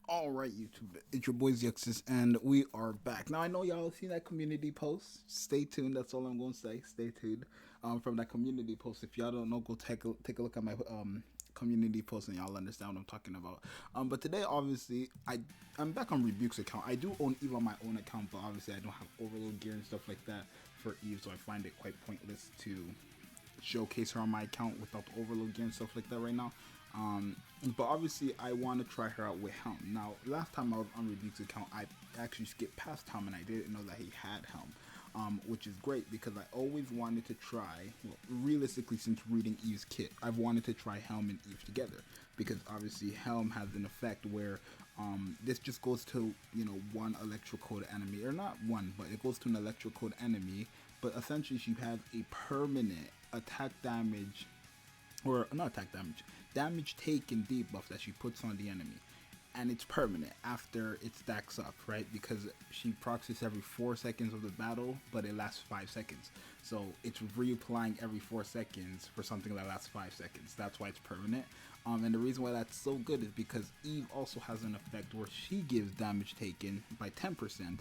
All right, YouTube, it's your boy Zxous, and we are back. Now I know y'all seen that community post. Stay tuned. That's all I'm gonna say. Stay tuned. From that community post. If y'all don't know, go take a look at my community post, and y'all understand what I'm talking about. But today, obviously, I'm back on Rebuke's account. I do own Eve on my own account, but obviously I don't have overload gear and stuff like that for Eve, so I find it quite pointless to showcase her on my account without the overload gear and stuff like that right now. But obviously I want to try her out with Helm. Now, last time I was on Rebuke's account, I actually skipped past Helm and I didn't know that he had Helm, which is great because I always wanted to try, well, realistically since reading Eve's kit, I've wanted to try Helm and Eve together because obviously Helm has an effect where this just goes to, one electrical enemy, or not one, but it goes to an electrical enemy, but essentially she has a permanent attack damage, or not attack damage taken debuff that she puts on the enemy, and it's permanent after it stacks up, right? Because she procs this every 4 seconds of the battle, but it lasts 5 seconds, so it's reapplying every 4 seconds for something that lasts 5 seconds. That's why it's permanent. And the reason why that's so good is because Eve also has an effect where she gives damage taken by 10%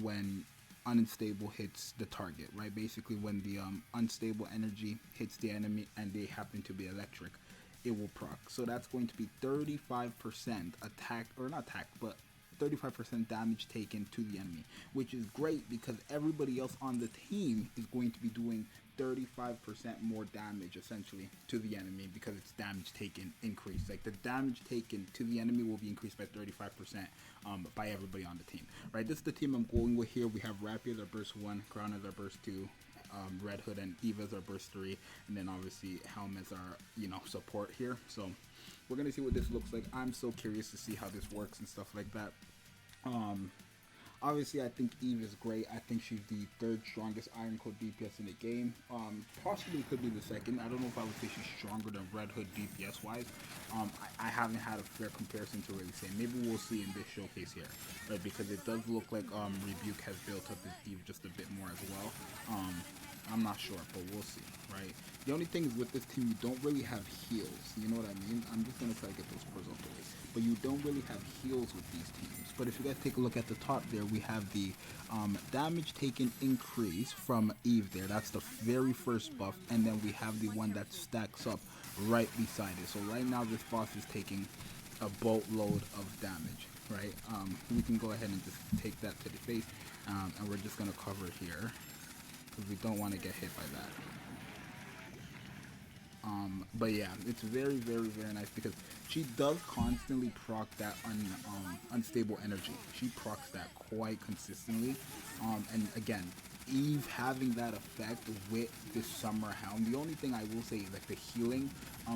when unstable hits the target, right? Basically when the unstable energy hits the enemy and they happen to be electric, it will proc. So that's going to be 35% attack, or not attack, but 35% damage taken to the enemy, which is great because everybody else on the team is going to be doing 35% more damage essentially to the enemy because it's damage taken increased. Like the damage taken to the enemy will be increased by 35% by everybody on the team, right? This is the team I'm going with here. We have Rapier as our burst 1, Crown as our burst 2, Red Hood and Eva as our burst 3, and then obviously Helm as our support here. So we're gonna see what this looks like. I'm so curious to see how this works and stuff like that. Obviously, I think Eve is great. I think she's the third strongest Iron Code DPS in the game. Possibly could be the second. I don't know if I would say she's stronger than Red Hood DPS wise. I haven't had a fair comparison to really say. Maybe we'll see in this showcase here, right? Because it does look like Rebuke has built up his Eve just a bit more as well. I'm not sure, but we'll see, right? The only thing is with this team, you don't really have heals. You know what I mean? I'm just going to try to get those pros out the way. But you don't really have heals with these teams. But if you guys take a look at the top there, we have the damage taken increase from Eve there. That's the very first buff. And then we have the one that stacks up right beside it. So right now, this boss is taking a boatload of damage, right? We can go ahead and just take that to the face. And we're just going to cover here, we don't want to get hit by that. But yeah, it's very, very, very nice because she does constantly proc that unstable energy. She procs that quite consistently. And again, Eve having that effect with this summer Helm. The only thing I will say is like the healing.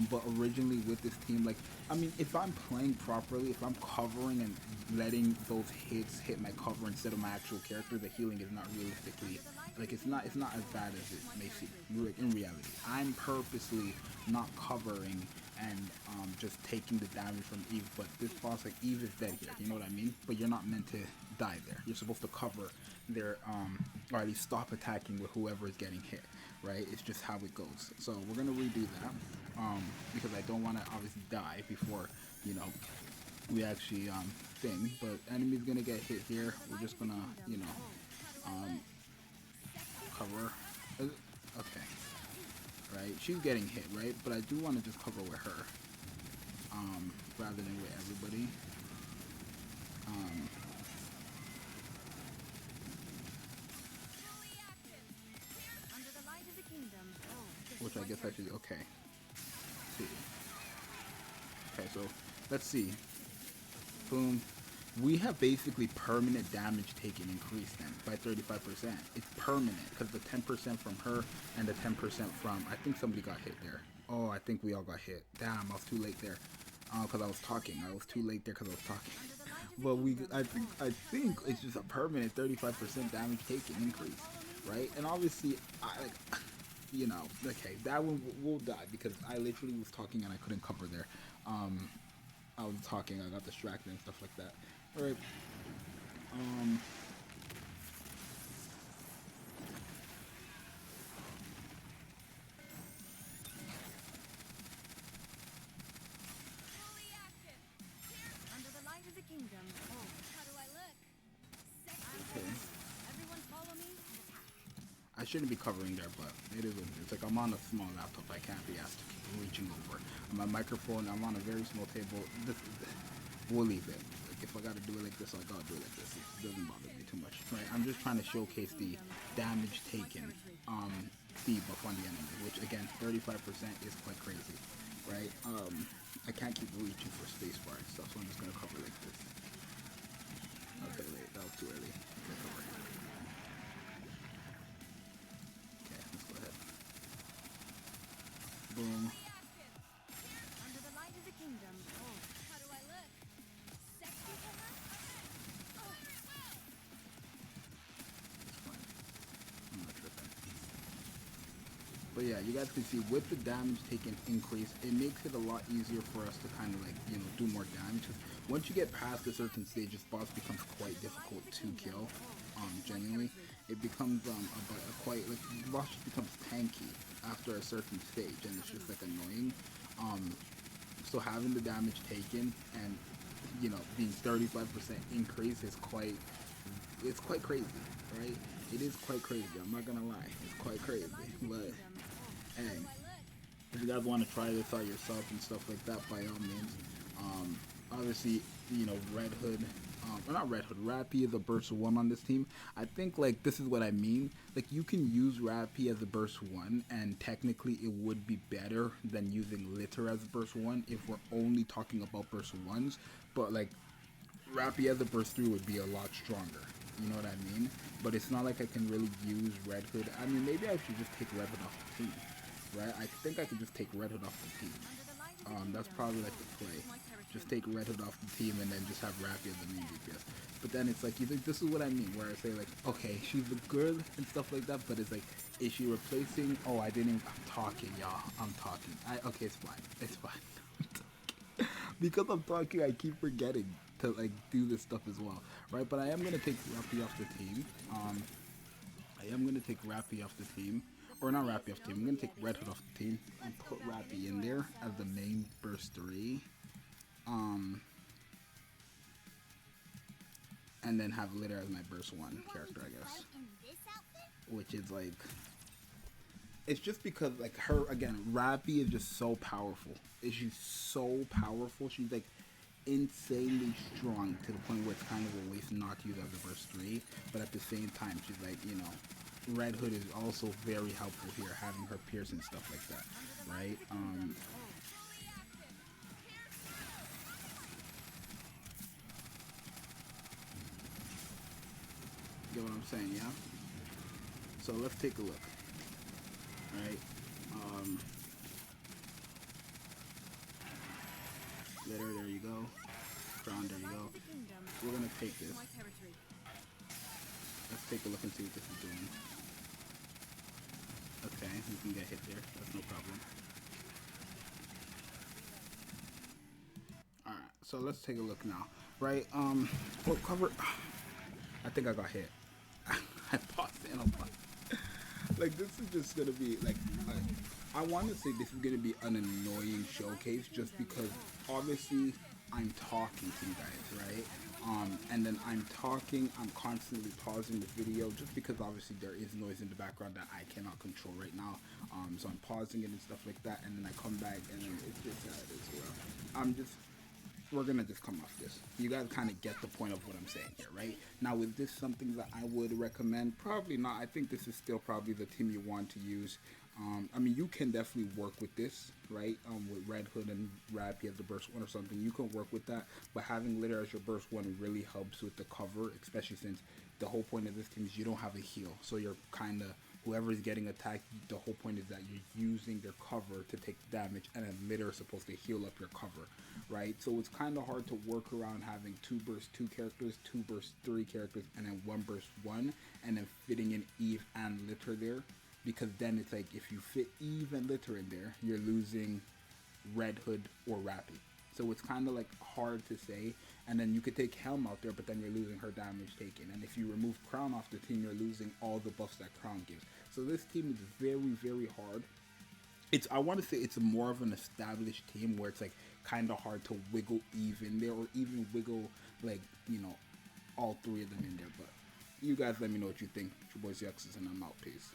But originally with this team, like, I mean, if I'm playing properly, if I'm covering and letting those hits hit my cover instead of my actual character, the healing is not realistically, like, it's not as bad as it may seem. Like, in reality, I'm purposely not covering and just taking the damage from Eve. But this boss, like, Eve is dead here, you know what I mean? But you're not meant to die there. You're supposed to cover their or at least stop attacking with whoever is getting hit, right? It's just how it goes. So we're gonna redo that because I don't want to obviously die before we actually thing. But enemy's gonna get hit here. We're just gonna cover. Okay, right? She's getting hit, right? But I do want to just cover with her rather than with everybody. Which I guess I should, okay. Let's see. Okay, so let's see. Boom. We have basically permanent damage taken increased then by 35%. It's permanent because the 10% from her and the 10% from, I think somebody got hit there. Oh, I think we all got hit. Damn, I was too late there. Because I was talking. I was too late there because I was talking. But I think it's just a permanent 35% damage taken increase, right? And obviously, okay, that one will die because I literally was talking and I couldn't cover there. I was talking, I got distracted and stuff like that. All right. shouldn't be covering there, but it is what it is. It's like I'm on a small laptop. I can't be asked to keep reaching over. My microphone, I'm on a very small table. We'll leave it. Like if I gotta do it like this, I gotta do it like this. It doesn't bother me too much, right? I'm just trying to showcase the damage taken debuff on the enemy, which again, 35% is quite crazy, right? I can't keep reaching for spacebar and stuff, so I'm just gonna cover like this. Okay, wait, that was too early. Okay, cover. Okay, let's go ahead. Boom. Under the light of the kingdom. Oh, how do I look? Sexy, perhaps? I'm not tripping. But yeah, you guys can see with the damage taken increase, it makes it a lot easier for us to kind of like, you know, do more damage. Once you get past a certain stage, this boss becomes quite difficult to kill. Genuinely, it becomes quite like the boss just becomes tanky after a certain stage, and it's just like annoying. So having the damage taken and, you know, being 35% increase is quite crazy, right? It is quite crazy. I'm not gonna lie, it's quite crazy. But hey, if you guys want to try this out yourself and stuff like that, by all means. Obviously, you know, Red Hood, or not Red Hood, Rappy is a burst 1 on this team. I think, like, this is what I mean. Like, you can use Rappy as a burst 1, and technically it would be better than using Litter as a burst 1 if we're only talking about burst 1s. But, like, Rappy as a burst 3 would be a lot stronger. You know what I mean? But it's not like I can really use Red Hood. I mean, maybe I should just take Red Hood off the team, right? I think I could just take Red Hood off the team. That's probably like the play. Just take Red Hood off the team and then just have Rappy as the main DPS. But then it's like, you think this is what I mean, where I say like, okay, she's good and stuff like that, but it's like, is she replacing? Oh, I didn't even. I'm talking, y'all. I'm talking. Okay, it's fine. It's fine. Because I'm talking, I keep forgetting to like do this stuff as well, right? But I am gonna take Rappy off the team. I am gonna take Rappy off the team. Or not Rappy off the team. I'm gonna take Red Hood off the team and put Rappy in there as the main burst 3. And then have Litter as my burst 1 character, I guess. Which is like, it's just because like her, again, Rappy is just so powerful. She's so powerful. She's like insanely strong to the point where it's kind of a waste not to use as a burst 3. But at the same time, she's like, you know, Red Hood is also very helpful here, having her pierce and stuff like that, right? Get what I'm saying, yeah? So let's take a look, right? Litter, there you go. Crown, there you go. We're gonna take this. Let's take a look and see what this is doing. Okay, we can get hit there. That's no problem. Alright, so let's take a look now. Right, well, cover. I think I got hit. I paused it and I'm like, this is just gonna be like, I want to say this is gonna be an annoying showcase just because obviously I'm talking to you guys, right? And then I'm talking, I'm constantly pausing the video just because obviously there is noise in the background that I cannot control right now. So I'm pausing it and stuff like that, and then I come back and then it's just how it is. Well, we're gonna just come off this. You guys kind of get the point of what I'm saying here, right? Now, is this something that I would recommend? Probably not. I think this is still probably the team you want to use. I mean, you can definitely work with this, right? With Red Hood and Rappy as the burst 1 or something, you can work with that. But having Litter as your burst 1 really helps with the cover, especially since the whole point of this team is you don't have a heal. So you're kind of, whoever is getting attacked, the whole point is that you're using their cover to take damage, and then Litter is supposed to heal up your cover, right? So it's kind of hard to work around having 2 burst 2 characters, 2 burst 3 characters, and then 1 burst 1, and then fitting in Eve and Litter there. Because then it's like, if you fit Eve and Litter in there, you're losing Red Hood or Rappy. So it's kind of like hard to say. And then you could take Helm out there, but then you're losing her damage taken. And if you remove Crown off the team, you're losing all the buffs that Crown gives. So this team is very, very hard. I want to say it's more of an established team where it's like kind of hard to wiggle Eve in there, or even wiggle, like, you know, all 3 of them in there. But you guys let me know what you think. It's your boy Zxous, and I'm out. Peace.